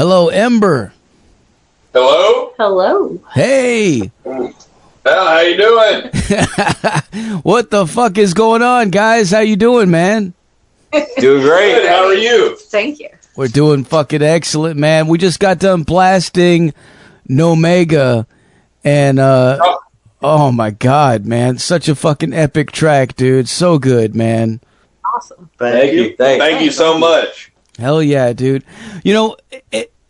Hello, Ember. Hello? Hello. Hey. How you doing? What the fuck is going on, guys? How you doing, man? Doing great. Good. How are you? Thank you. We're doing fucking excellent, man. We just got done blasting Nomega, and oh my god, man, such a fucking epic track, dude. So good, man. Awesome. Thank you. Thank you so much. Hell yeah, dude. You know,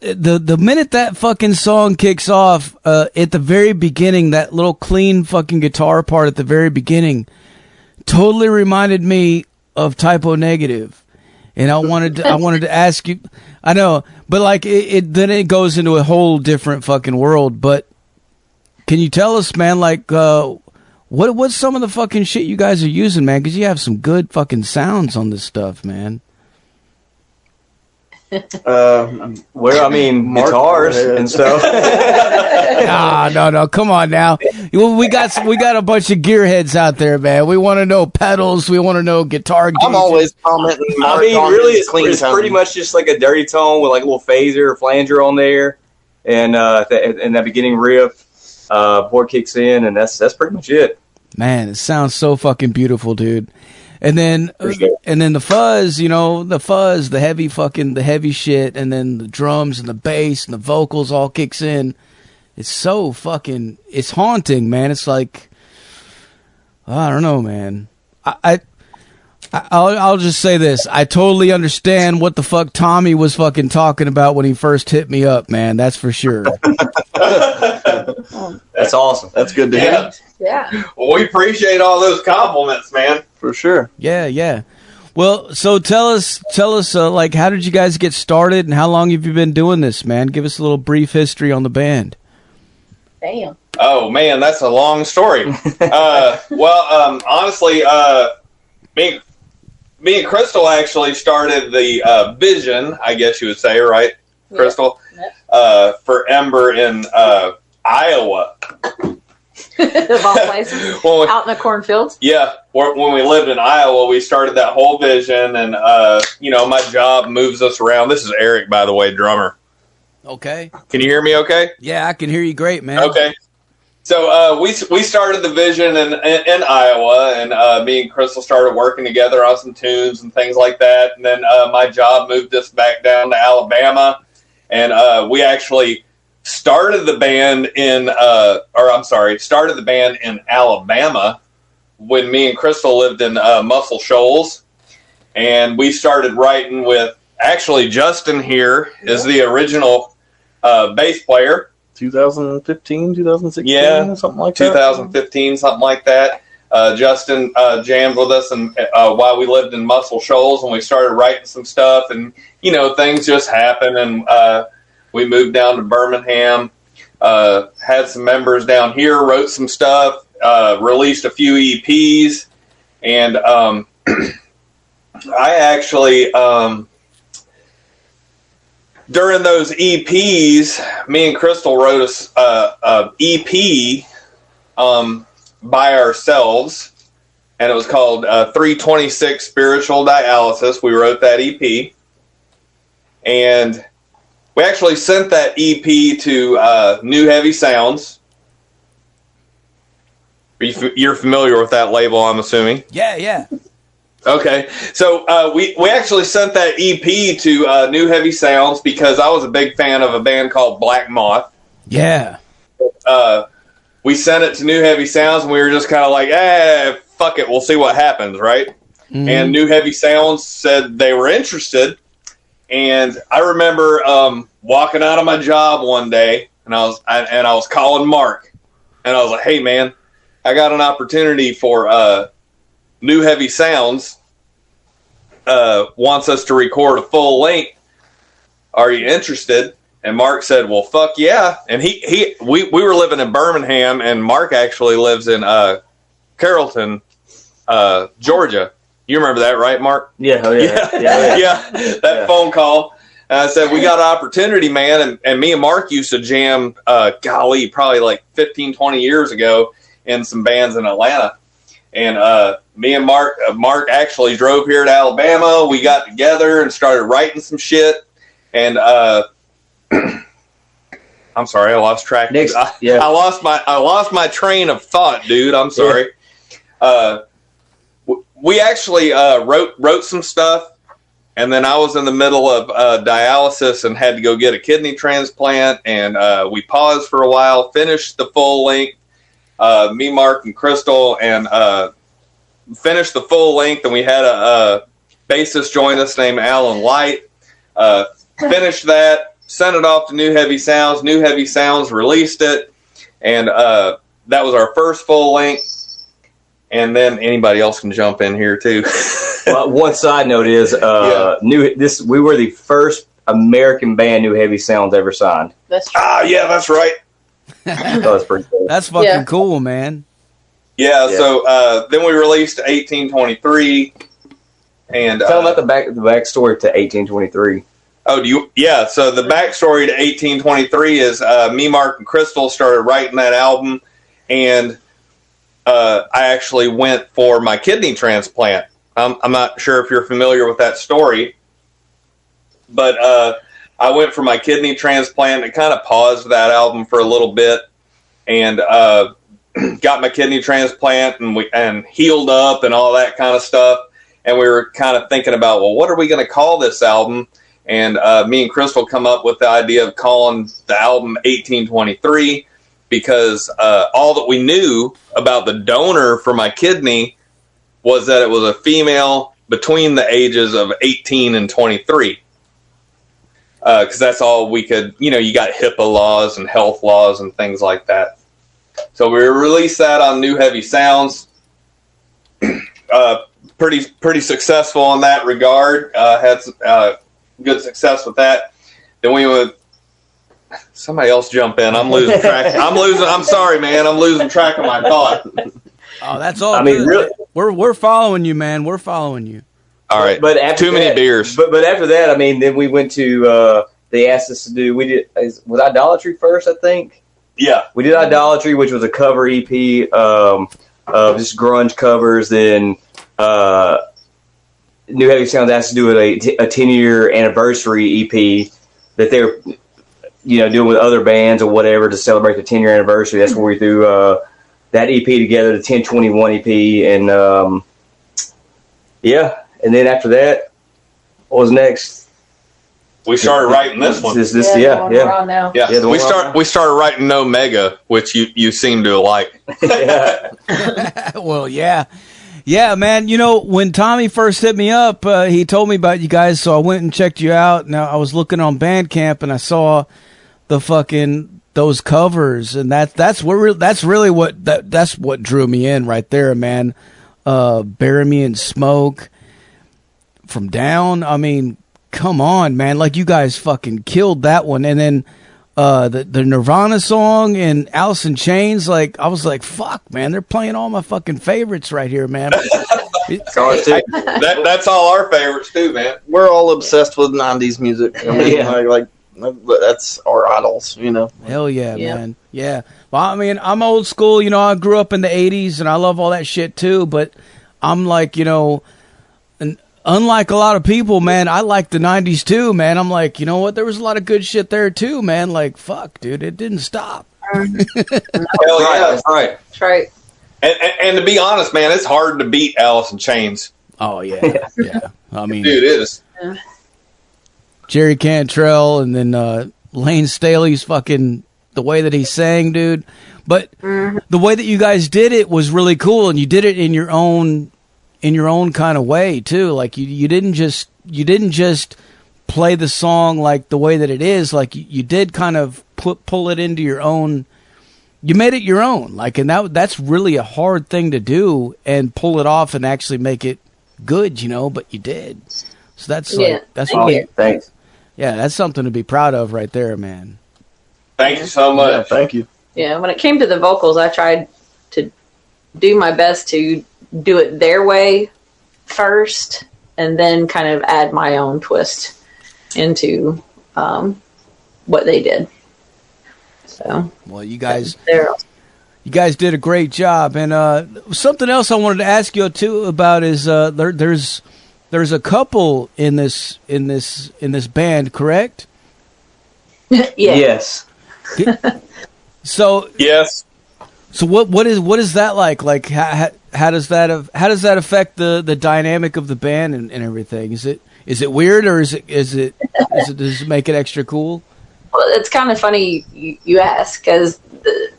the minute that fucking song kicks off, at the very beginning, that little clean fucking guitar part at the very beginning totally reminded me of Typo Negative. And I wanted to ask you, I know, but like then it goes into a whole different fucking world. But can you tell us, man, like what's some of the fucking shit you guys are using, man? Because you have some good fucking sounds on this stuff, man. Well, I mean, guitars and stuff. No, come on now. We got a bunch of gearheads out there, man. We want to know pedals. We want to know guitar. I'm always commenting. I mean, really, it's pretty much just like a dirty tone with like a little phaser or flanger on there, and that beginning riff, board kicks in, and that's pretty much it. Man, it sounds so fucking beautiful, dude. And then the fuzz, the heavy shit, and then the drums and the bass and the vocals all kicks in. It's so fucking, it's haunting, man. It's like, I don't know, man. I'll just say this. I totally understand what the fuck Tommy was fucking talking about when he first hit me up, man. That's for sure. That's awesome. That's good to hear. Yeah. Well, we appreciate all those compliments, man. For sure. Yeah. Well, so tell us, like, how did you guys get started, and how long have you been doing this, man? Give us a little brief history on the band. Damn. Oh man, that's a long story. Honestly, me and Crystal actually started the vision, I guess you would say, right, Crystal? Yep. For Ember in Iowa. Of all places, out in the cornfields. Yeah, when we lived in Iowa, we started that whole vision, and my job moves us around. This is Eric, by the way, drummer. Okay. Can you hear me? Okay. Yeah, I can hear you great, man. Okay. So we started the vision in Iowa, and me and Crystal started working together on some tunes and things like that. And then my job moved us back down to Alabama, and we actually started the band in Alabama when me and Crystal lived in Muscle Shoals, and we started writing with actually Justin here is the original bass player. 2015, 2016, something like that. 2015, something like that. Justin jammed with us and while we lived in Muscle Shoals, and we started writing some stuff, and things just happened, and we moved down to Birmingham, had some members down here, wrote some stuff, released a few EPs, and I actually, during those EPs, me and Crystal wrote a EP by ourselves, and it was called 326 Spiritual Dialysis. We wrote that EP, and we actually sent that EP to New Heavy Sounds. You're familiar with that label, I'm assuming? Yeah. Okay, so we actually sent that EP to New Heavy Sounds because I was a big fan of a band called Black Moth. Yeah. We sent it to New Heavy Sounds, and we were just kind of like, fuck it, we'll see what happens, right? Mm-hmm. And New Heavy Sounds said they were interested. And I remember walking out of my job one day, and I was calling Mark, and I was like, "Hey man, I got an opportunity for New Heavy Sounds wants us to record a full length. Are you interested?" And Mark said, "Well, fuck yeah." And we were living in Birmingham, and Mark actually lives in Carrollton, Georgia. You remember that, right, Mark? Yeah. That phone call. And I said, we got an opportunity, man. And me and Mark used to jam, probably like 15, 20 years ago in some bands in Atlanta. And me and Mark actually drove here to Alabama. We got together and started writing some shit. And I'm sorry, I lost track. I lost my train of thought, dude. I'm sorry. We actually wrote some stuff, and then I was in the middle of dialysis and had to go get a kidney transplant, and we paused for a while, finished the full length, me, Mark, and Crystal, and finished the full length, and we had a bassist join us named Alan Light. Finished that. Sent it off to New Heavy Sounds. New Heavy Sounds released it, and that was our first full length. And then anybody else can jump in here too. Well, one side note is we were the first American band New Heavy Sounds ever signed. That's true. Yeah, that's right. That was pretty cool. That's fucking cool, man. Yeah. So then we released 1823, and tell them about the backstory to 1823. Oh, do you? Yeah. So the backstory to 1823 is me, Mark, and Crystal started writing that album, and I actually went for my kidney transplant. I'm not sure if you're familiar with that story, but I went for my kidney transplant and kind of paused that album for a little bit, and got my kidney transplant and healed up and all that kind of stuff. And we were kind of thinking about, well, what are we going to call this album? And me and Crystal come up with the idea of calling the album 1823 because all that we knew about the donor for my kidney was that it was a female between the ages of 18 and 23. Because that's all we could, you got HIPAA laws and health laws and things like that. So we released that on New Heavy Sounds. Pretty successful in that regard. Had good success with that. Then we would. Somebody else jump in. I'm losing track. I'm sorry, man. I'm losing track of my thought. Oh, that's all. I mean, really, we're following you, man. We're following you. All right, but after many beers. But after that, I mean, then we went to. They asked us to do. Was Idolatry first? I think. Yeah, we did Idolatry, which was a cover EP of just grunge covers. Then New Heavy Sounds asked to do a 10-year anniversary EP that they were, doing with other bands or whatever to celebrate the 10-year anniversary. That's where we threw that EP together, the 1021 EP, and and then after that, what was next? We started writing this one. We started writing No Mega, which you seem to like. Well, yeah. Yeah, man. When Tommy first hit me up, he told me about you guys, so I went and checked you out. Now I was looking on Bandcamp and I saw those covers, and that's really what drew me in right there, man. Bury Me in Smoke, From Down. I mean, come on, man. Like, you guys fucking killed that one. And then the Nirvana song and Alice in Chains, like, I was like, fuck, man, they're playing all my fucking favorites right here, man. That's all our favorites too, man. We're all obsessed with 90s music. I mean, like that's our idols, Hell yeah, man. Yeah. Well, I mean, I'm old school, I grew up in the 80s and I love all that shit too, but I'm like, unlike a lot of people, man, I like the 90s too, man. I'm like, you know what? There was a lot of good shit there too, man. Like, fuck, dude, it didn't stop. Hell yeah, that's right. That's right. And to be honest, man, it's hard to beat Alice in Chains. Oh, yeah. Yeah. I mean, dude, it is. Yeah. Jerry Cantrell and then Lane Staley's fucking, the way that he sang, dude. But the way that you guys did it was really cool, and you did it in your own kind of way too. Like you didn't just play the song like the way that it is. Like you did kind of pull it into your own. You made it your own. Like, and that's really a hard thing to do and pull it off and actually make it good, but you did. So that's thanks. Yeah, that's something to be proud of right there, man. Thank you so much. Yeah, thank you. Yeah, when it came to the vocals, I tried to do my best to do it their way first and then kind of add my own twist into what they did. So, well, you guys did a great job. And something else I wanted to ask you too about is there's a couple in this band, correct? Yeah. Yes. So Yes. So what is that like? Like how does that affect the dynamic of the band and everything? Is it weird, or does it make it extra cool? Well, it's kind of funny you ask, because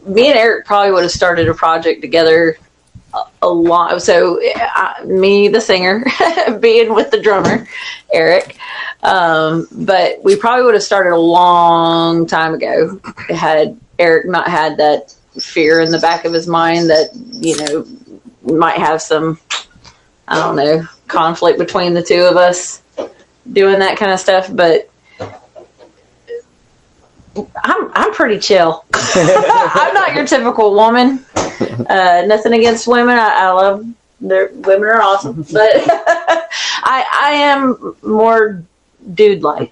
me and Eric probably would have started a project together a lot. So me, the singer, being with the drummer, Eric, but we probably would have started a long time ago had Eric not had that fear in the back of his mind that, you know, might have some, I don't know, conflict between the two of us doing that kind of stuff. But I'm pretty chill. I'm not your typical woman. Nothing against women. I love women are awesome, but I am more dude-like.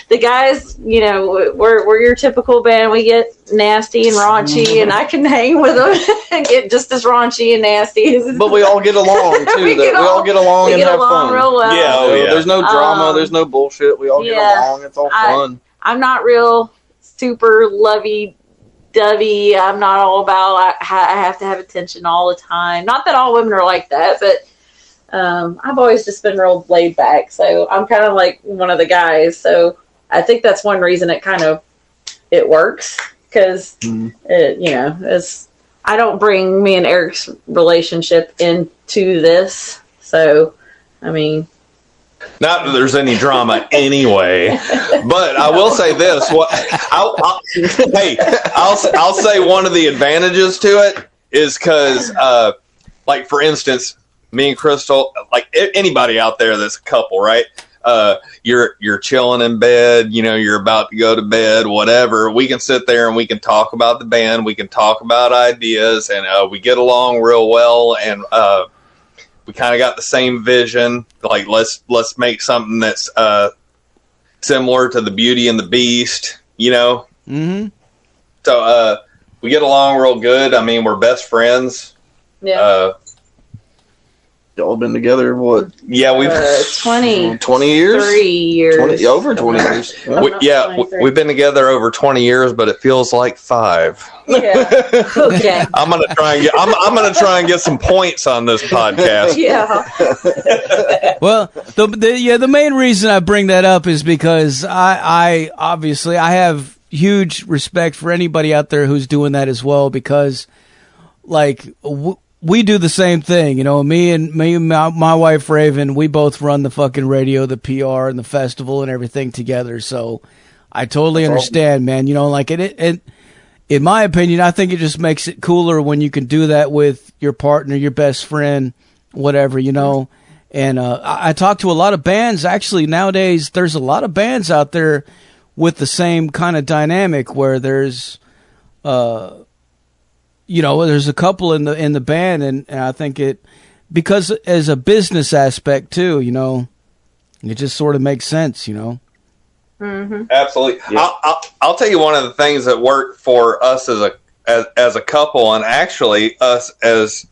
The guys, you know, we're your typical band. We get nasty and raunchy, and I can hang with them and get just as raunchy and nasty. But we all get along too. We all get along and have fun. Real well. Yeah, There's no drama. There's no bullshit. We all get along. It's all fun. I'm not real super lovey-dovey. I'm not all about I have to have attention all the time. Not that all women are like that, but I've always just been real laid back. So I'm kind of like one of the guys. So I think that's one reason it works, because I don't bring me and Eric's relationship into this. So, I mean, not that there's any drama anyway, but I will say this. I'll say one of the advantages to it is because, like, for instance, me and Crystal, like anybody out there that's a couple, right? You're chilling in bed, you know, you're about to go to bed, whatever. We can sit there and we can talk about the band, we can talk about ideas, and we get along real well, and we kind of got the same vision. Like, let's make something that's similar to the Beauty and the Beast, you know. Mm-hmm. So we get along real good. I mean, we're best friends. yeah. Y'all been together, what? Yeah, we've 20 years? 3 years. Over 20 years. We've been together over 20 years, but it feels like 5. Yeah. Okay. I'm gonna try and get some points on this podcast. Yeah. Well, the main reason I bring that up is because I obviously I have huge respect for anybody out there who's doing that as well, because like we do the same thing, you know. Me and my wife Raven, we both run the fucking radio, the PR, and the festival and everything together. So I totally understand, man. You know, like it. In my opinion, I think it just makes it cooler when you can do that with your partner, your best friend, whatever, you know. And I talk to a lot of bands. Actually, nowadays there's a lot of bands out there with the same kind of dynamic where there's there's a couple in the band, and I think it, because as a business aspect too, you know, it just sort of makes sense, you know. Mm-hmm. Absolutely. Yeah. I'll tell you one of the things that worked for us as a couple, and actually us as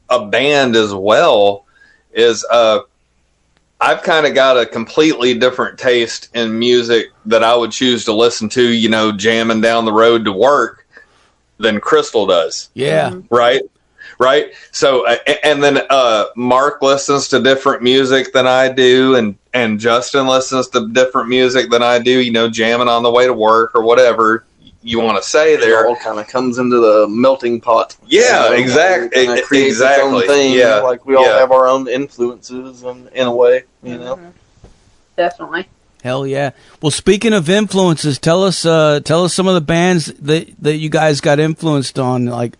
a band as well, is I've kind of got a completely different taste in music that I would choose to listen to, you know, jamming down the road to work, than Crystal does. Yeah. Right. So, and then Mark listens to different music than I do, and Justin listens to different music than I do, you know, jamming on the way to work or whatever you want to say there. It all kind of comes into the melting pot. Yeah, exactly. Exactly. Thing. Yeah. Like we all have our own influences in a way, you know. Definitely. Hell yeah. Well, speaking of influences, tell us some of the bands that you guys got influenced on. Like,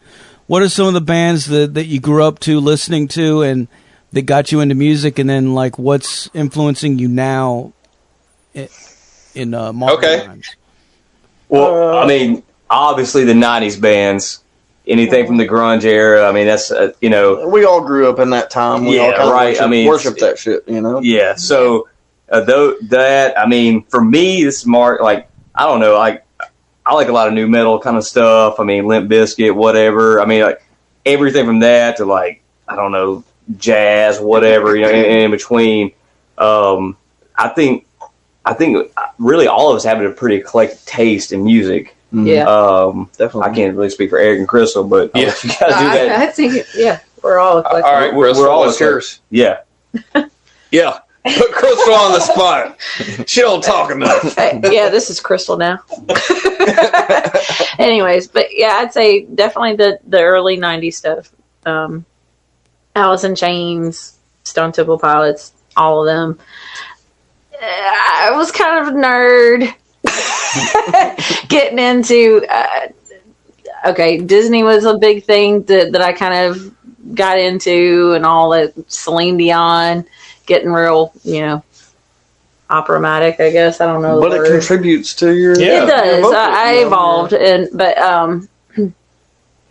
what are some of the bands that you grew up to listening to and that got you into music, and then like what's influencing you now in modern times? Well, I mean, obviously the 90s bands, anything from the grunge era. I mean, that's you know, we all grew up in that time. We all kind of worship that shit, you know. Yeah. So I mean, for me, this is more like, I don't know, like I like a lot of new metal kind of stuff. I mean, Limp Bizkit, whatever. I mean, like everything from that to like, I don't know, jazz, whatever, you know, in between. I think I think really all of us have a pretty eclectic taste in music. Yeah. Definitely. I can't really speak for Eric and Crystal, but I'll let you guys do that. I think, we're all eclectic. All right, We're all what's yours? Yeah. Yeah. Put Crystal on the spot. She don't talk enough. Yeah, this is Crystal now. Anyways, but yeah, I'd say definitely the early 90s stuff. Alice in Chains, Stone Temple Pilots, all of them. I was kind of a nerd getting into Disney was a big thing that I kind of got into, and all that. Celine Dion, getting real, operatic, I guess. I don't know. But it contributes to your. Yeah. It does. I evolved, but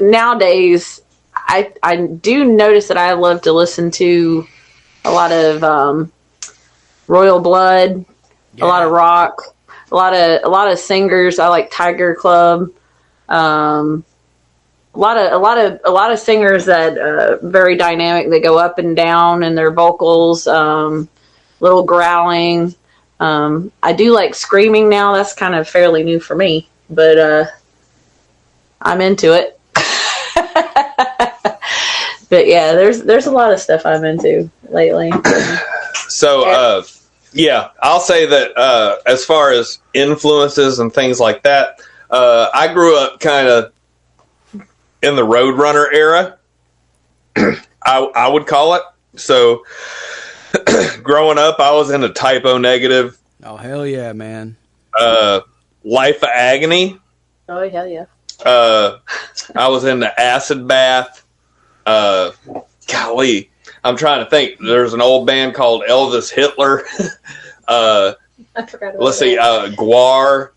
nowadays I do notice that I love to listen to a lot of Royal Blood, a lot of rock, a lot of singers. I like Tiger Club. A lot of singers that very dynamic. They go up and down in their vocals. Little growling. I do like screaming now. That's kind of fairly new for me, but I'm into it. But yeah, there's a lot of stuff I'm into lately. So, I'll say that as far as influences and things like that, I grew up kind of in the Roadrunner era, I would call it. So, growing up, I was into Typo Negative. Oh, hell yeah, man. Life of Agony. Oh, hell yeah. I was into Acid Bath. Golly, I'm trying to think. There's an old band called Elvis Hitler. I forgot about Let's see, Guar,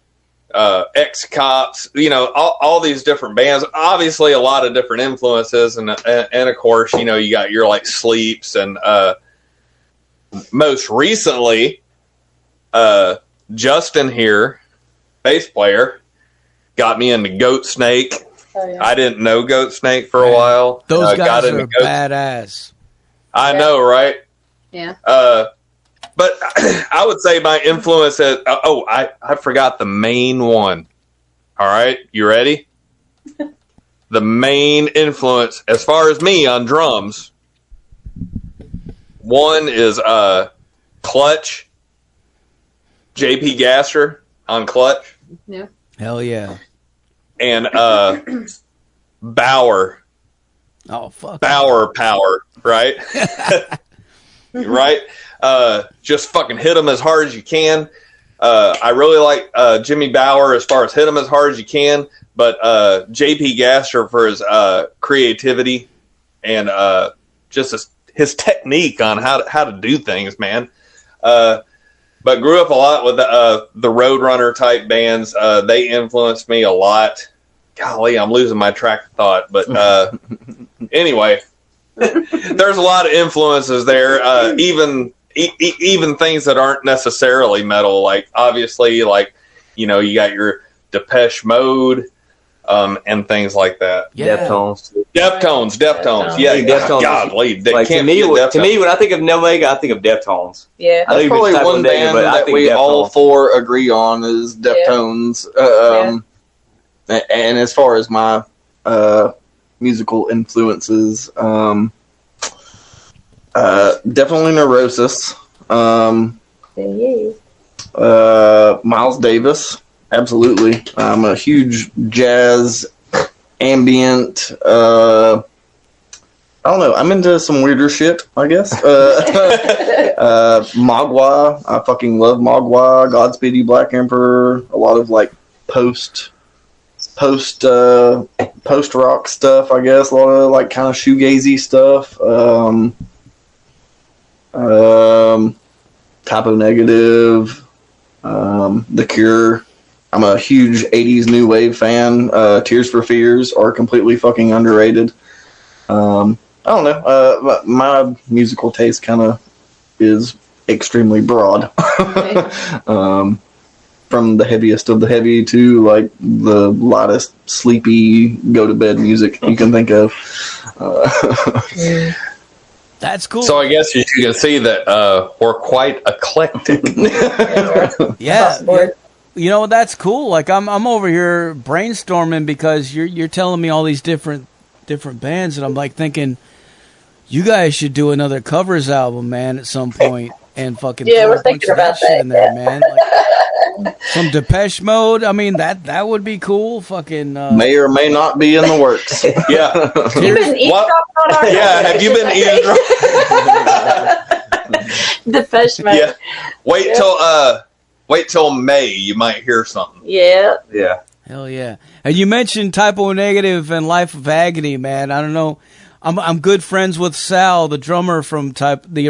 Ex-Cops, all these different bands. Obviously, a lot of different influences. And of course, you got your like Sleeps. And most recently, Justin here, bass player, got me into Goat Snake. Oh, yeah. I didn't know Goat Snake for a while. Those guys are badass. I know, right? Yeah. But I would say my influence is, I forgot the main one. All right, you ready? The main influence, as far as me on drums, one is Clutch, JP Gasser on Clutch. Yeah. Hell yeah. And Bauer. Oh, fuck. Bauer power, right? Right? Just fucking hit them as hard as you can. I really like Jimmy Bauer as far as hit him as hard as you can, but JP Gasser for his creativity and just his technique on how to do things, man. But grew up a lot with the Roadrunner type bands. They influenced me a lot. Golly, I'm losing my track of thought. But anyway, there's a lot of influences there. Even things that aren't necessarily metal. Like obviously, like you got your Depeche Mode. And things like that. Yeah. Deftones. Yeah, Deftones. Godly. Like, to me, when I think of No Mega, I think of Deftones. Yeah. That's probably one band that we all four agree on is Deftones. And as far as my musical influences, definitely Neurosis. Miles Davis. Absolutely. I'm a huge jazz, ambient, I don't know. I'm into some weirder shit, I guess. Mogwai. I fucking love Mogwai. Godspeed You Black Emperor. A lot of like post rock stuff, I guess. A lot of like kind of shoegazy stuff. Typo Negative. The Cure. I'm a huge 80s new wave fan. Tears for Fears are completely fucking underrated. I don't know. My musical taste kind of is extremely broad. From the heaviest of the heavy to like the lightest sleepy go to bed music you can think of. That's cool. So I guess you can see that we're quite eclectic. Yeah. You know, that's cool. Like I'm over here brainstorming because you're telling me all these different bands, and I'm like thinking, you guys should do another covers album, man, at some point, and fucking Yeah, throw we're a bunch thinking of that about shit that, in there, man. Like, some Depeche Mode. I mean, that would be cool. Fucking May or may not be in the works. Yeah. You've been eavesdropping on our Yeah, have you been eavesdropping? Depeche Mode. Yeah. Wait till May. You might hear something. Yeah. Yeah. hell yeah. And you mentioned Typo Negative and Life of Agony, man. I don't know. I'm good friends with Sal, the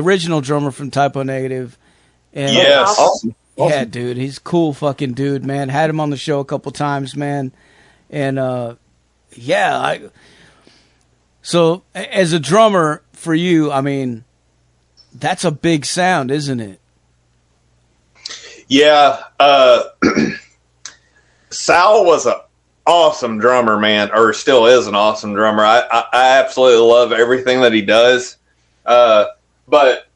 original drummer from Typo Negative. And Yes. Awesome. yeah, dude, he's a cool fucking dude, man. Had him on the show a couple times, man. And so as a drummer for you, I mean, that's a big sound, isn't it? Yeah. Sal was an awesome drummer, man, or still is an awesome drummer. I absolutely love everything that he does. But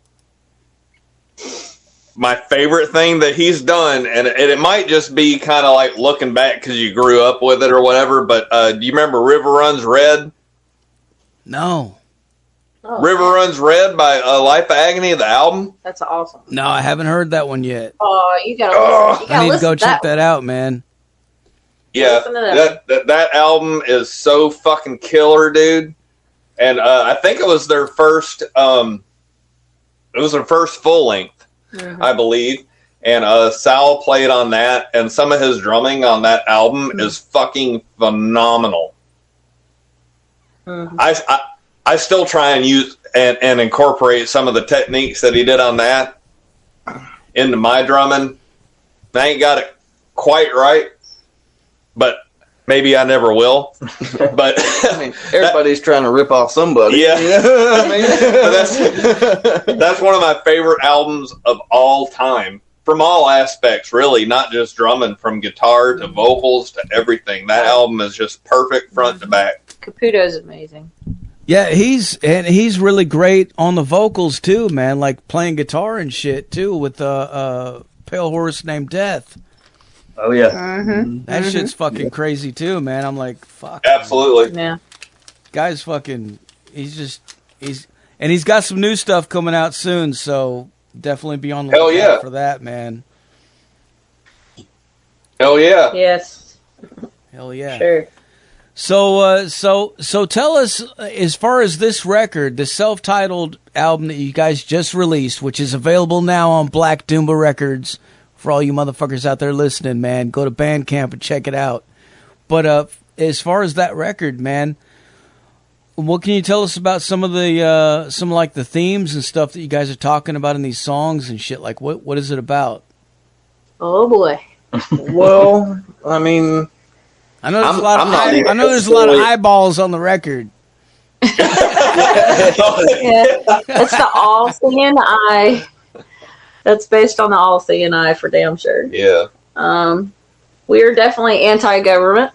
my favorite thing that he's done, and it might just be kind of like looking back because you grew up with it or whatever, but do you remember River Runs Red? No. Oh, River Runs Red by Life of Agony, the album? That's awesome. No, I haven't heard that one yet. Oh, you gotta listen. I need to go listen check that out, man. Yeah, Listen to that album is so fucking killer, dude. And I think it was their first full length, I believe. And Sal played on that, and some of his drumming on that album is fucking phenomenal. I still try and use and incorporate some of the techniques that he did on that into my drumming. I ain't got it quite right, but maybe I never will. But I mean, everybody's trying to rip off somebody. Yeah. You know what I mean? that's one of my favorite albums of all time, from all aspects, really, not just drumming, from guitar to vocals to everything. That album is just perfect front to back. Caputo's amazing. Yeah, he's really great on the vocals too, man. Like playing guitar and shit too with a Pale Horse Named Death. Oh yeah. That shit's fucking crazy too, man. I'm like, fuck. Absolutely. Yeah. Guy's fucking. He's got some new stuff coming out soon, so definitely be on the Hell lookout yeah. for that, man. Hell yeah. Yes. Hell yeah. Sure. So tell us, as far as this record, the self-titled album that you guys just released, which is available now on Black Doomba Records, for all you motherfuckers out there listening, man, go to Bandcamp and check it out. But as far as that record, man, what can you tell us about some of the themes and stuff that you guys are talking about in these songs and shit? Like, what is it about? Oh boy. Well, I mean, I know there's a lot of eyeballs on the record. Yeah. It's the all-seeing eye. That's based on the all-seeing eye for damn sure. Yeah. We are definitely anti-government.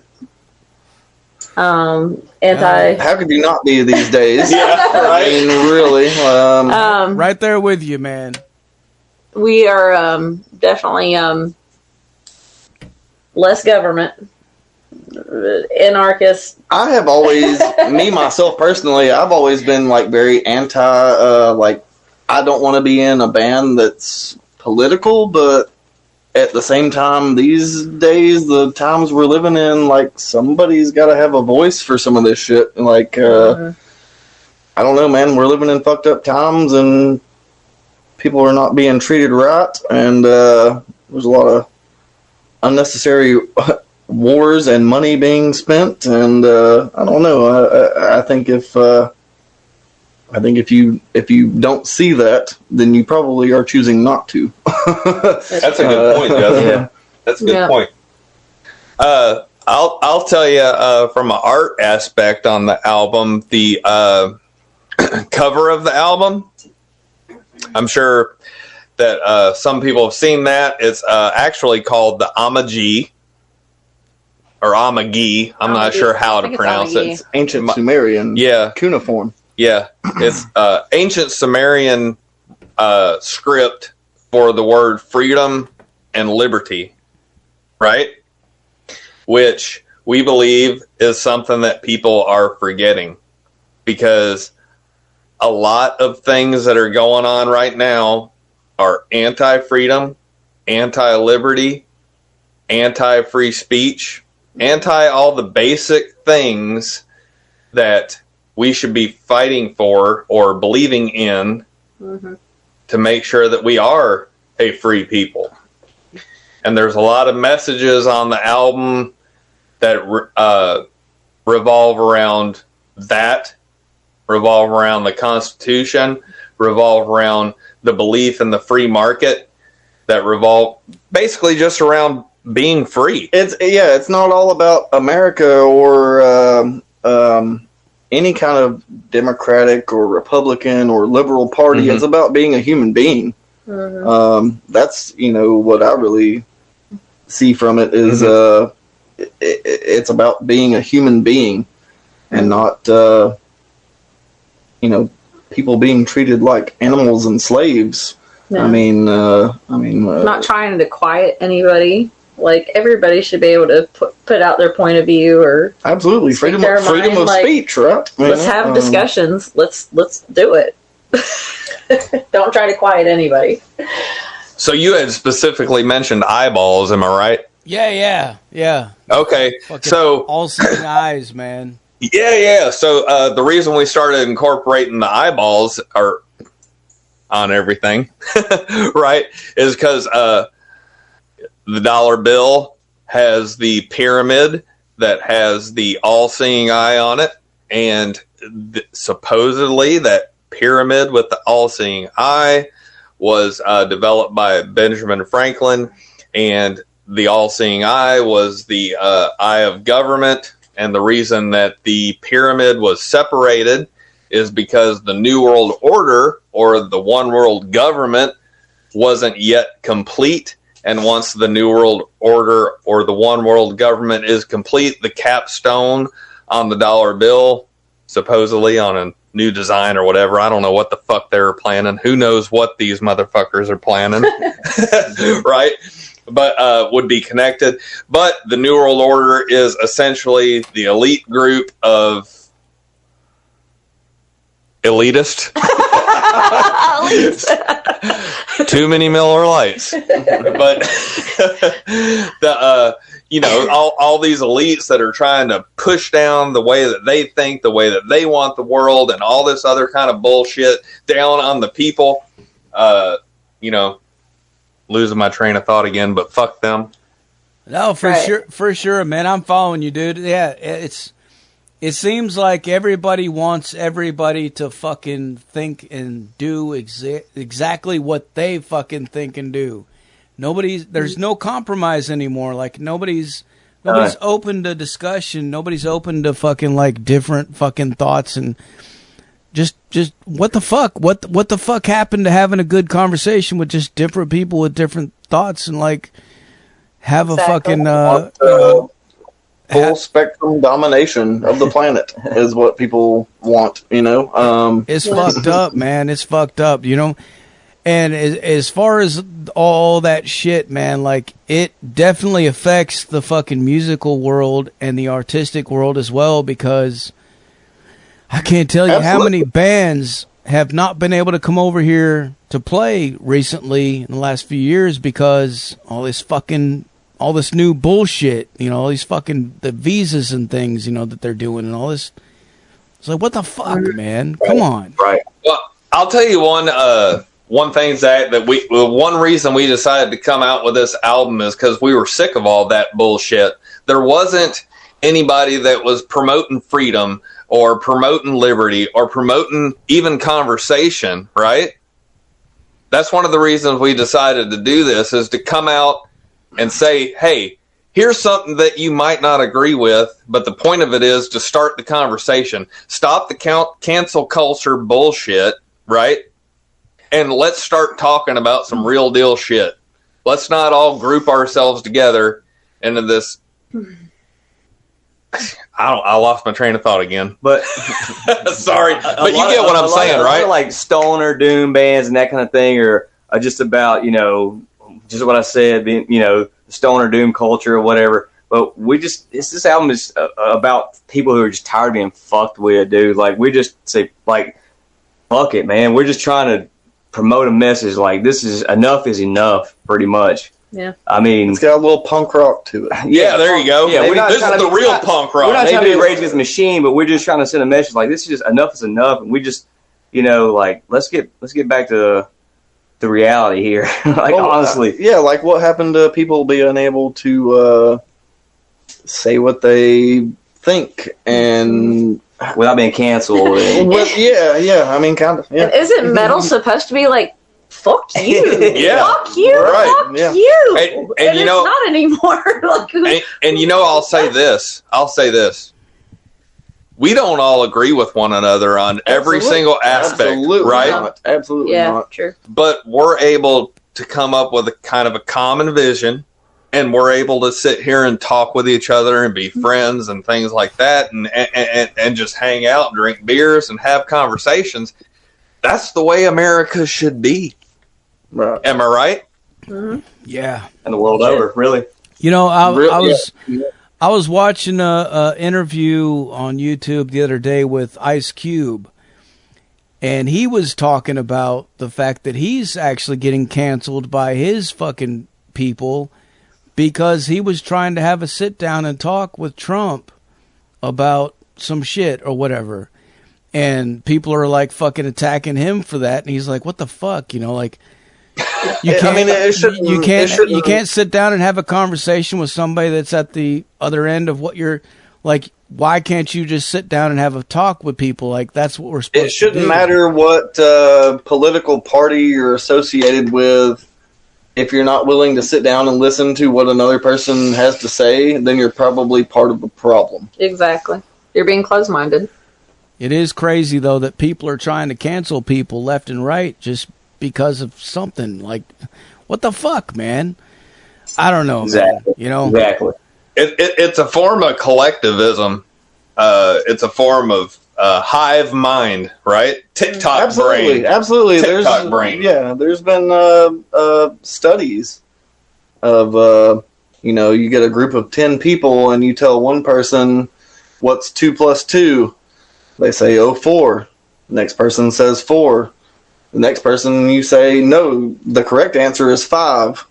how could you not be these days? Yeah, right. I mean, really. Right there with you, man. We are definitely less government. Anarchist. I have always, me myself personally, I've always been like very anti, like, I don't want to be in a band that's political, but at the same time, these days, the times we're living in, like, somebody's got to have a voice for some of this shit. Like, I don't know, man, we're living in fucked up times, and people are not being treated right, and there's a lot of unnecessary wars and money being spent, and I don't know. I think if you don't see that, then you probably are choosing not to. That's a good point, Justin. Yeah. That's a good point. I'll tell you from an art aspect on the album, the cover of the album. I'm sure that some people have seen that. It's actually called the Amagi. Or Amagi. I'm not sure how to pronounce it. It's ancient Sumerian Yeah. cuneiform. Yeah, it's ancient Sumerian script for the word freedom and liberty, right? Which we believe is something that people are forgetting, because a lot of things that are going on right now are anti-freedom, anti-liberty, anti-free speech, anti all the basic things that we should be fighting for or believing in to make sure that we are a free people. And there's a lot of messages on the album that revolve around that, revolve around the Constitution, revolve around the belief in the free market, that revolve basically just around being free. It's not all about America or any kind of Democratic or Republican or liberal party. It's about being a human being. That's, what I really see from it is it's about being a human being and not people being treated like animals and slaves. No. Not trying to quiet anybody. Like, everybody should be able to put out their point of view, or absolutely freedom of speech, right? Let's have discussions. Let's do it. Don't try to quiet anybody. So you had specifically mentioned eyeballs, am I right? Yeah. Okay, Fucking so all-seeing eyes, man. Yeah. So the reason we started incorporating the eyeballs on everything, right, is because the dollar bill has the pyramid that has the all-seeing eye on it, and supposedly that pyramid with the all-seeing eye was developed by Benjamin Franklin, and the all-seeing eye was the eye of government. And the reason that the pyramid was separated is because the New World Order, or the one world government, wasn't yet complete. And once the New World Order or the one world government is complete, the capstone on the dollar bill, supposedly on a new design or whatever, I don't know what the fuck they were planning. Who knows what these motherfuckers are planning, right? But would be connected. But the New World Order is essentially the elite group of elitist. Too many Miller Lights. But all these elites that are trying to push down the way that they think, the way that they want the world, and all this other kind of bullshit down on the people. Losing my train of thought again, but fuck them. No, for sure, man. I'm following you, dude. Yeah, it seems like everybody wants everybody to fucking think and do exactly what they fucking think and do. There's no compromise anymore. Like, nobody's open to discussion. Nobody's open to fucking like different fucking thoughts, and just what the fuck? What the fuck happened to having a good conversation with just different people with different thoughts, and like have a fucking full spectrum domination of the planet is what people want, It's fucked up, man. It's fucked up, And as far as all that shit, man, like, it definitely affects the fucking musical world and the artistic world as well, because I can't tell you how many bands have not been able to come over here to play recently in the last few years because all this new bullshit, all these fucking the visas and things, that they're doing and all this. It's like, what the fuck, man? Come on. Right. Well, I'll tell you one thing, Zach, one reason we decided to come out with this album is because we were sick of all that bullshit. There wasn't anybody that was promoting freedom or promoting liberty or promoting even conversation, right? That's one of the reasons we decided to do this, is to come out and say, hey, here's something that you might not agree with, but the point of it is to start the conversation. Stop the cancel culture bullshit, right? And let's start talking about some real deal shit. Let's not all group ourselves together into this I lost my train of thought again. But sorry, but you get what I'm saying, right? Like stoner doom bands and that kind of thing are just about, just what I said, the stoner doom culture or whatever. But this album is about people who are just tired of being fucked with, dude. Like, we just say, like, fuck it, man. We're just trying to promote a message like this is enough, pretty much. Yeah. I mean, it's got a little punk rock to it. Yeah, there you go. Yeah, this is the real punk rock. We're not trying to be Rage Against the Machine, but we're just trying to send a message like this is just enough is enough, and we just, like, let's get back to the reality here. Honestly, like what happened to people being able to say what they think and without being canceled. Yeah. I mean, kind of. Yeah. And isn't metal supposed to be like, fuck you? Yeah. Fuck you. Right. Fuck you. And it's not anymore. and I'll say this. We don't all agree with one another on every single aspect, right? Not. Absolutely not. True. But we're able to come up with a kind of a common vision, and we're able to sit here and talk with each other and be friends and things like that, and just hang out, and drink beers, and have conversations. That's the way America should be. Right. Am I right? Mm-hmm. Yeah. And the world over, really. I was watching a interview on YouTube the other day with Ice Cube, and he was talking about the fact that he's actually getting canceled by his fucking people because he was trying to have a sit down and talk with Trump about some shit or whatever. And people are like fucking attacking him for that. And he's like, what the fuck? Like, you can't sit down and have a conversation with somebody that's at the other end of what you're like. Why can't you just sit down and have a talk with people? Like, that's what we're supposed to do. It shouldn't matter what political party you're associated with. If you're not willing to sit down and listen to what another person has to say, then you're probably part of the problem. Exactly. You're being closed-minded. It is crazy, though, that people are trying to cancel people left and right just because of something. Like, what the fuck, man? I don't know, exactly. Man. Exactly. It's a form of collectivism. It's a form of hive mind, right? TikTok brain. Absolutely. TikTok brain. Yeah, there's been studies of, you get a group of 10 people and you tell one person, what's 2 plus 2? They say, 4. The next person says 4. The next person, you say, no, the correct answer is 5.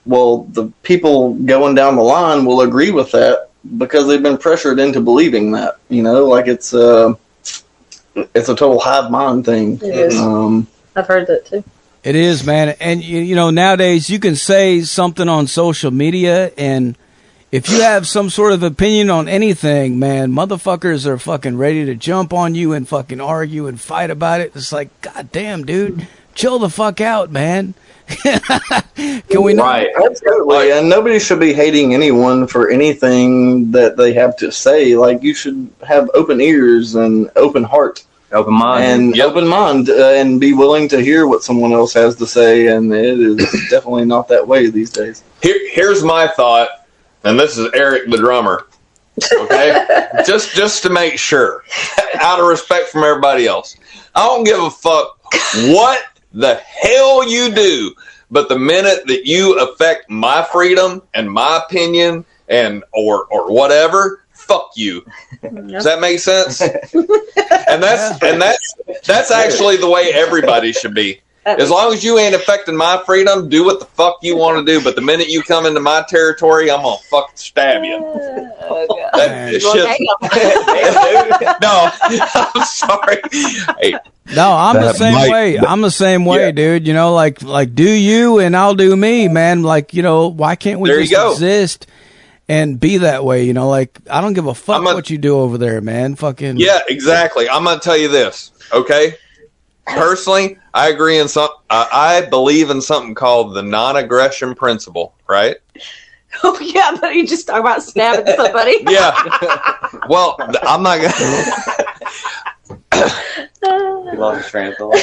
Well, the people going down the line will agree with that because they've been pressured into believing that. Like it's a total hive mind thing. It is. I've heard that too. It is, man. And, nowadays you can say something on social media, and if you have some sort of opinion on anything, man, motherfuckers are fucking ready to jump on you and fucking argue and fight about it. It's like, God damn, dude, chill the fuck out, man. Can we? Right, absolutely. And nobody should be hating anyone for anything that they have to say. Like, you should have open ears and open heart. Open mind. And open mind and be willing to hear what someone else has to say. And it is definitely not that way these days. Here's my thought. And this is Eric the drummer, okay? just to make sure, out of respect from everybody else. I don't give a fuck what the hell you do, but the minute that you affect my freedom and my opinion and or whatever, fuck you. Does that make sense? And that's actually the way everybody should be. As long as you ain't affecting my freedom, do what the fuck you want to do. But the minute you come into my territory, I'm going to fucking stab you. No, I'm sorry. Hey, no, I'm the same way. I'm the same way, dude. Like do you and I'll do me, man. Like, why can't we just exist and be that way? Like, I don't give a fuck what you do over there, man. Fucking. Yeah, exactly. I'm going to tell you this, okay? Personally, I agree in I believe in something called the non-aggression principle, right? Oh yeah, but you just talk about stabbing somebody. Yeah. Well, I'm not gonna. You lost your train of thought.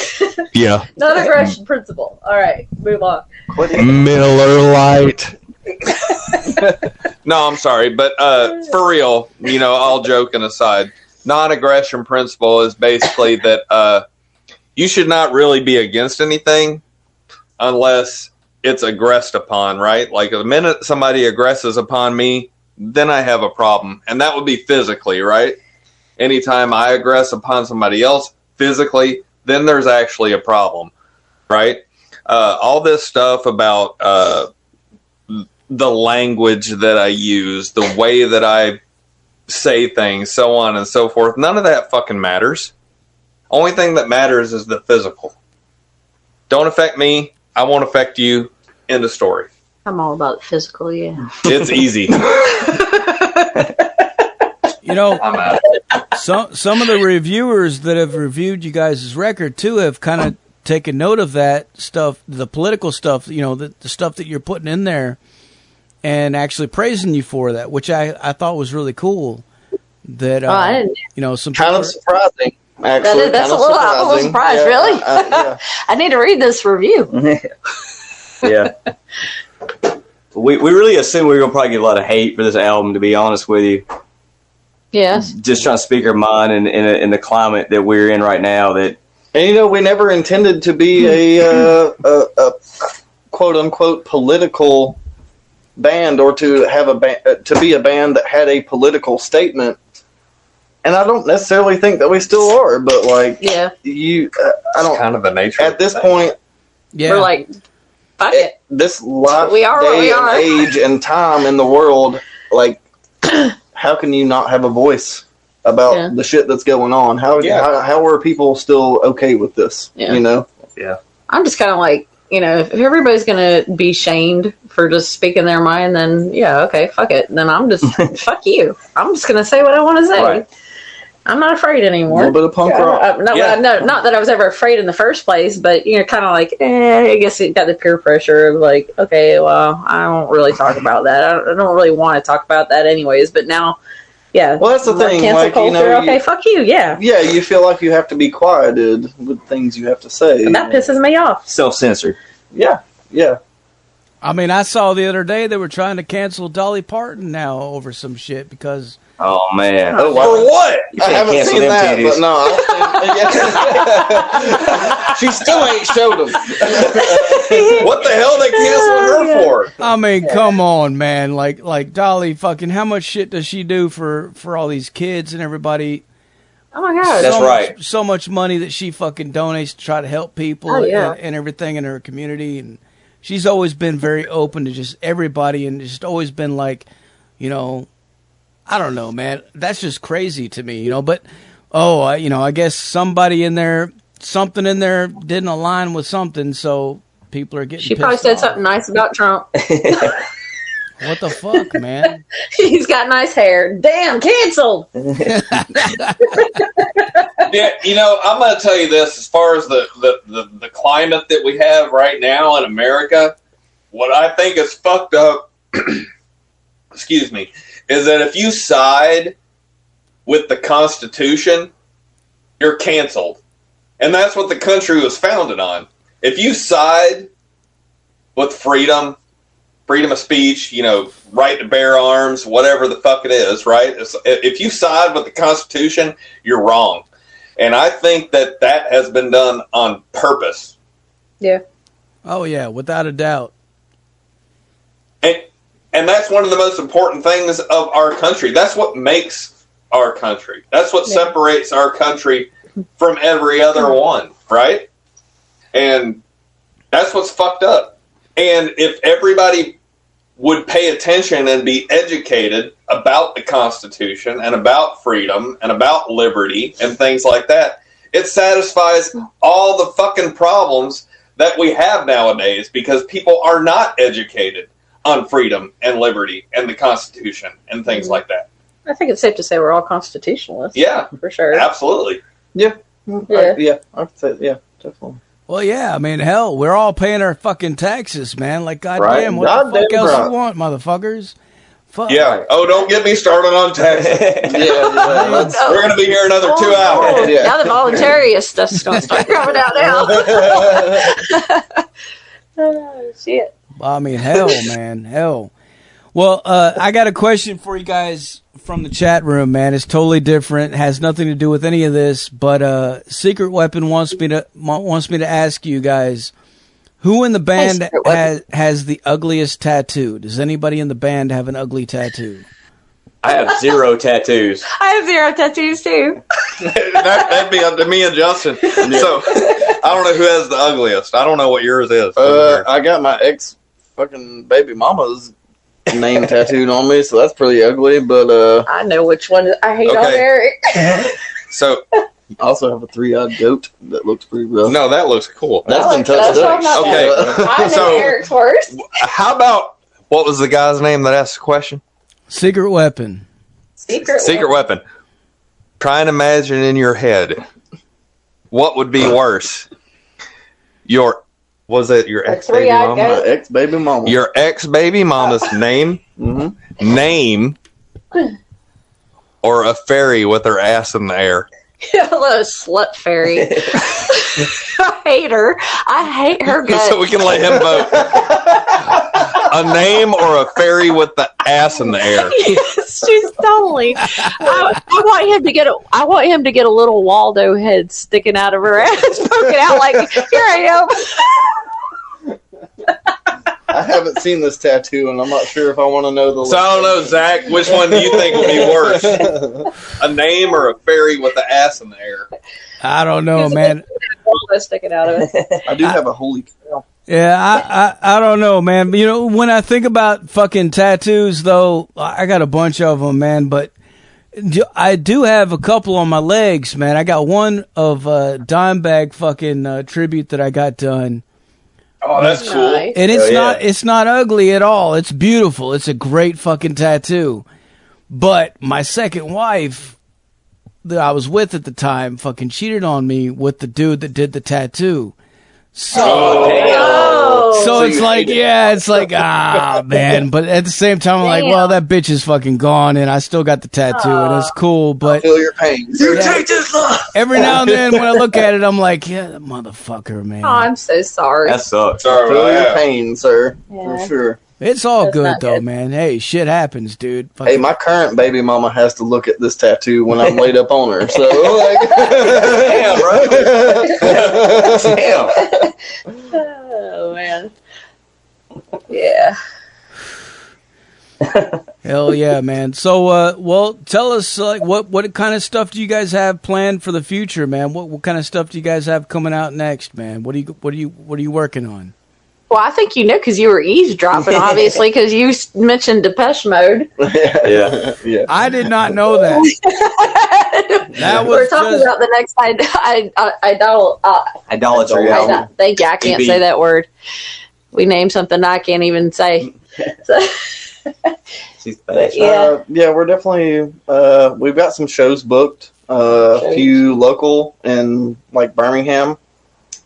Yeah. Non-aggression principle. All right, move on. Miller Lite. No, I'm sorry, but for real, all joking aside, non-aggression principle is basically that you should not really be against anything unless it's aggressed upon, right? Like the minute somebody aggresses upon me, then I have a problem, and that would be physically, right? Anytime I aggress upon somebody else physically, then there's actually a problem, right? All this stuff about the language that I use, the way that I say things, so on and so forth, none of that fucking matters. Only thing that matters is the physical. Don't affect me, I won't affect you. End of story. I'm all about the physical, yeah. It's easy. Some of the reviewers that have reviewed you guys' record too have kind of taken note of that stuff, the political stuff, the stuff that you're putting in there, and actually praising you for that, which I thought was really cool. That some kind of surprising. Actually, that's a little surprised. Really, yeah. I need to read this review. Yeah. We really assume we're gonna probably get a lot of hate for this album. To be honest with you. Yes. Just trying to speak our mind in the climate that we're in right now. That. And we never intended to be a quote unquote political band, or to have to be a band that had a political statement. And I don't necessarily think that we still are, but I don't. Kind of the nature at this point. Yeah, we're like, fuck it. This life, we are day, and age, and time in the world, how can you not have a voice about the shit that's going on? How are people still okay with this? Yeah. Yeah. I'm just kind of like, if everybody's going to be shamed for just speaking their mind, then okay, fuck it. Then I'm just, fuck you. I'm just going to say what I want to say. Right. I'm not afraid anymore. A little bit of punk rock. No, not that I was ever afraid in the first place, but kind of like, I guess it got the peer pressure of like, okay, well, I don't really talk about that. I don't really want to talk about that anyways. But now, well, that's the thing. Cancel culture. Okay, fuck you. Yeah. Yeah, you feel like you have to be quieted with things you have to say. And that pisses me off. Self-censored. Yeah. I mean, I saw the other day they were trying to cancel Dolly Parton now over some shit because. Oh man! For what? I haven't seen that, but no. She still ain't showed them. What the hell they canceling her for? I mean, come on, man! Like Dolly, fucking, how much shit does she do for all these kids and everybody? Oh my god, that's right. So much money that she fucking donates to try to help people and everything in her community, and she's always been very open to just everybody, and just always been like, I don't know, man. That's just crazy to me, But, I guess something in there didn't align with something, so people are getting. She probably said something nice about Trump. What the fuck, man? He's got nice hair. Damn, canceled. Yeah, I'm going to tell you this: as far as the climate that we have right now in America, what I think is fucked up. Excuse me. Is that if you side with the Constitution, you're canceled. And that's what the country was founded on. If you side with freedom of speech, right to bear arms, whatever the fuck it is, right? If you side with the Constitution, you're wrong. And I think that has been done on purpose. Yeah. Oh, yeah, without a doubt. And that's one of the most important things of our country. That's what makes our country. That's what separates our country from every other one, right? And that's what's fucked up. And if everybody would pay attention and be educated about the Constitution and about freedom and about liberty and things like that, it satisfies all the fucking problems that we have nowadays because people are not educated on freedom and liberty and the Constitution and things like that. I think it's safe to say we're all constitutionalists. Yeah. For sure. Absolutely. Yeah. Yeah. I'd say, definitely. Well, yeah, I mean, hell, we're all paying our fucking taxes, man. Like, goddamn, what the fuck else you want, motherfuckers? Fuck. Yeah. Oh, don't get me started on taxes. We're going to be here another 2 hours. Yeah. Now the voluntary stuff's going to start coming out now. Oh, shit. I mean, hell, man, hell. Well, I got a question for you guys from the chat room, man. It's totally different. It has nothing to do with any of this, but Secret Weapon wants me to ask you guys, who in the band has the ugliest tattoo? Does anybody in the band have an ugly tattoo? I have 0 tattoos. I have 0 tattoos too. That'd be up to me and Justin. So I don't know who has the ugliest. I don't know what yours is. I got my ex fucking baby mama's name tattooed on me, so that's pretty ugly. But I know which one I hate on Eric. So I also have a 3-eyed goat that looks pretty rough. no, that looks cool. That's been touched up. Okay. I know So- Eric's worst. How about what was the guy's name that asked the question? Secret Weapon. Secret Weapon. Try and imagine in your head what would be worse. Your ex baby mama? My ex baby mama. Your ex baby mama's name, name, or a fairy with her ass in the air. Hello, slut fairy. I hate her. I hate her guts. So we can let him vote. A name or a fairy with the ass in the air. Yes, she's totally. I want him to get a little Waldo head sticking out of her ass, poking out like, here I am. I haven't seen this tattoo, and I'm not sure if I want to know the. So I don't know, Zach. Which one do you think would be worse? A name or a fairy with the ass in the air? I don't know, man. Waldo sticking out of it. I do have a holy cow. Yeah, I don't know, man. You know, when I think about fucking tattoos, though, I got a bunch of them, man. But I do have a couple on my legs, man. I got one of Dimebag fucking tribute that I got done. Oh, that's cool. Nice. And it's not ugly at all. It's beautiful. It's a great fucking tattoo. But my second wife that I was with at the time fucking cheated on me with the dude that did the tattoo. So, so it's like, it's like, man. But at the same time, I'm like, well, that bitch is fucking gone, and I still got the tattoo, and it's cool. But Feel your pain. every now and then when I look at it, I'm like, yeah, that motherfucker, man. Oh, I'm so sorry. That sucks. Sorry Feel about your that. pain, sir. Yeah. For sure. It's all That's good, not though, good. man. Hey, shit happens, dude. Hey, Fucking- my current baby mama has to look at this tattoo when I'm laid up on her. So, like, Damn, bro. Damn. Oh, man. Yeah. Hell yeah, man. So, well, tell us, like, what kind of stuff do you guys have planned for the future, man? What kind of stuff do you guys have coming out next, man? What are you working on? Well, I think you know because you were eavesdropping, obviously, because you mentioned Depeche Mode. yeah. I did not know that. That was We're talking just- about the next Idolatry album. Thank you. I can't EP. say that word. We named something I can't even say. So, She's but fast. yeah. We're definitely, we've got some shows booked, a few local in, like, Birmingham.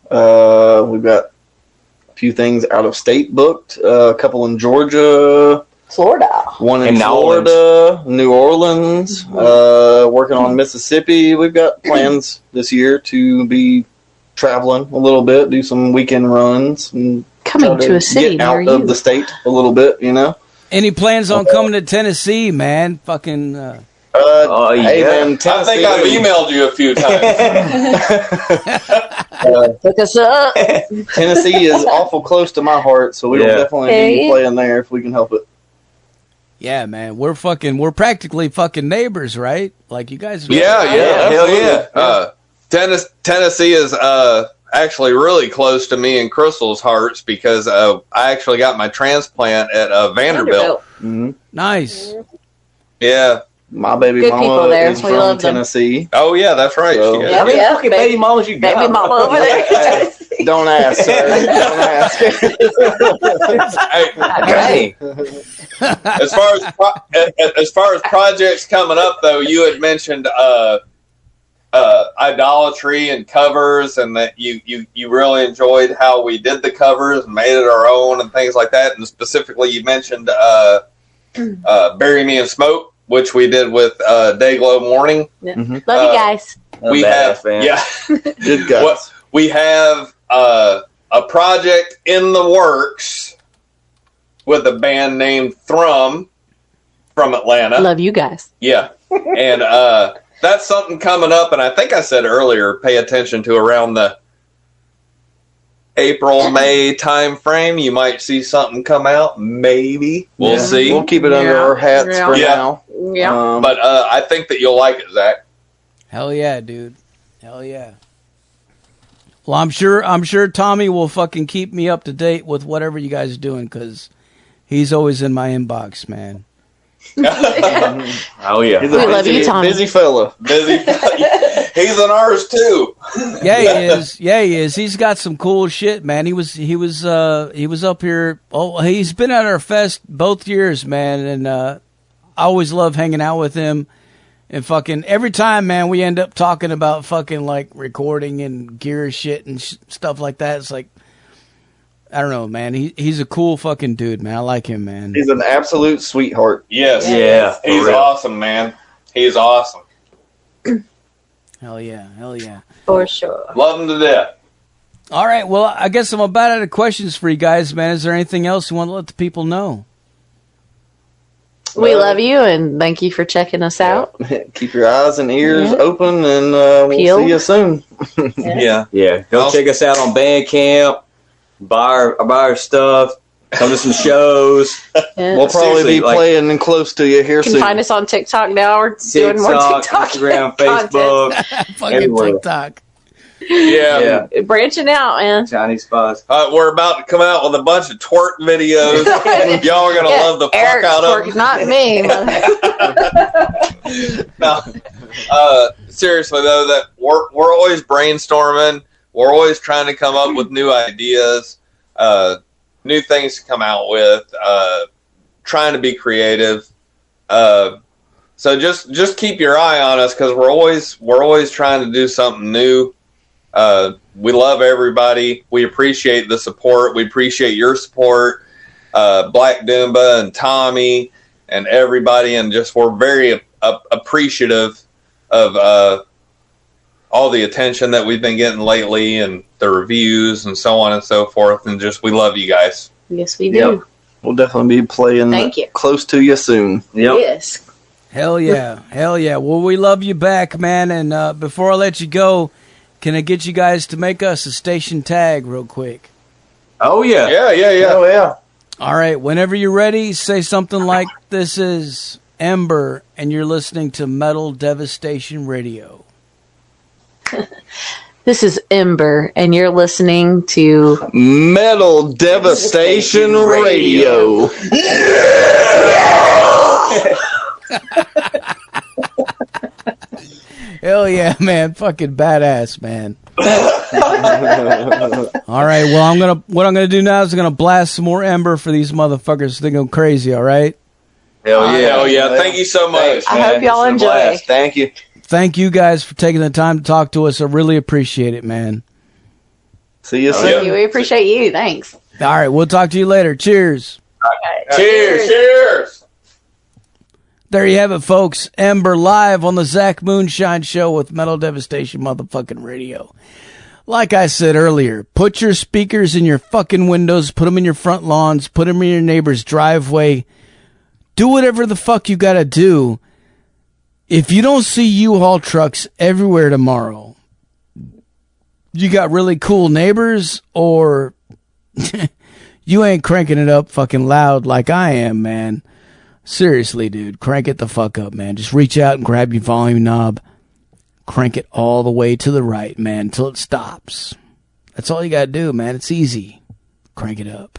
We've got a few things out of state booked, a couple in Georgia, Florida. one in And New Florida, New Orleans, working on Mississippi. We've got plans this year to be traveling a little bit, do some weekend runs, and Coming try to a city get near out of you. the state a little bit, you know. Any plans on coming to Tennessee, man? Fucking. Hey, yeah. man, I Tennessee, think I've emailed you a few times. Look us up. Tennessee is awful close to my heart, so we will Yeah. definitely Hey. be playing there if we can help it. Yeah, man. We're practically fucking neighbors, right? Like you guys. Yeah, hell absolutely. yeah. Tennessee is actually really close to me and Crystal's hearts because I actually got my transplant at Vanderbilt. Mm-hmm. Nice. Yeah. My baby Good mama people there. is We from love them. Tennessee. Oh yeah, that's right. So- She got- Yeah. How many fucking baby mamas you got? Baby mama over there. Don't ask, sir. Don't ask. Hey, Hey. as far as projects coming up, though, you had mentioned idolatry and covers, and that you really enjoyed how we did the covers and made it our own and things like that. And specifically, you mentioned "Bury Me in Smoke," which we did with Dayglow Morning. Love you guys. We have, yeah, Good guys. What, we have a project in the works with a band named Thrum from Atlanta. Love you guys. Yeah. And that's something coming up, and I think I said earlier, pay attention to around the April, May time frame. You might see something come out. Maybe. We'll see. We'll keep it under our hats for now. Yeah. But I think that you'll like it, Zach. Hell yeah, dude. Hell yeah. Well, I'm sure Tommy will fucking keep me up to date with whatever you guys are doing, because he's always in my inbox, man. Oh yeah, He's We love you, Tommy. busy fella. Busy. He's in ours too. Yeah, he is. Yeah, he is. He's got some cool shit, man. He was up here. Oh, he's been at our fest both years, man, and I always love hanging out with him. And fucking every time, man, we end up talking about fucking like recording and gear shit and stuff like that. It's like, I don't know, man. He's a cool fucking dude, man. I like him, man. He's an absolute sweetheart. Yes. Yeah, He's for real. awesome, man. He's awesome. Hell yeah, hell yeah. For sure. Love him to death. All right, well, I guess I'm about out of questions for you guys, man. Is there anything else you want to let the people know? We love you and thank you for checking us out. Keep your eyes and ears Yeah. open, and we'll Peeled. see you soon. Yeah. Go check us out on Bandcamp. Buy our stuff. Come to some shows. Yeah. We'll probably Seriously, be playing close to you here You can soon. find us on TikTok now. We're doing more TikTok, TikTok Instagram, content. Facebook. Fucking Everywhere. TikTok. Yeah. Yeah. Branching out, man. Chinese spots. We're about to come out with a bunch of twerk videos. Y'all are gonna love the fuck Eric's out of twerking, not me. them. No. Seriously though, that we're always brainstorming. We're always trying to come up with new ideas, new things to come out with. Trying to be creative. So just keep your eye on us, because we're always trying to do something new. We love everybody. We appreciate the support. We appreciate your support, Black Doomba and Tommy and everybody, and just we're very appreciative of all the attention that we've been getting lately, and the reviews and so on and so forth. And just we love you guys. Yes, we do. Yep. We'll definitely be playing Thank you. close to you soon. Yep. Yes. Hell yeah. Hell yeah. Well, we love you back, man. And before I let you go, can I get you guys to make us a station tag real quick? Oh yeah. Yeah. Oh, yeah. All right. Whenever you're ready, say something like, "This is Ember, and you're listening to Metal Devastation Radio." This is Inver, and you're listening to Metal Devastation Radio. Hell yeah, man. Fucking badass, man. All right. Well, what I'm gonna do now is I'm gonna blast some more Ember for these motherfuckers to go crazy. All right. Hell yeah. Hell yeah. Thank you so much. I hope y'all It's a enjoy. blast. Thank you. Thank you guys for taking the time to talk to us. I really appreciate it, man. See you soon. Thank you. We appreciate you. Thanks. All right. We'll talk to you later. Cheers. Cheers. Cheers. There you have it, folks. Ember live on the Zach Moonshine Show with Metal Devastation motherfucking radio. Like I said earlier, put your speakers in your fucking windows, put them in your front lawns, put them in your neighbor's driveway. Do whatever the fuck you gotta do. If you don't see U-Haul trucks everywhere tomorrow, you got really cool neighbors, or you ain't cranking it up fucking loud like I am, man. Seriously, dude, crank it the fuck up, man. Just reach out and grab your volume knob. Crank it all the way to the right, man, until it stops. That's all you gotta do, man. It's easy. Crank it up.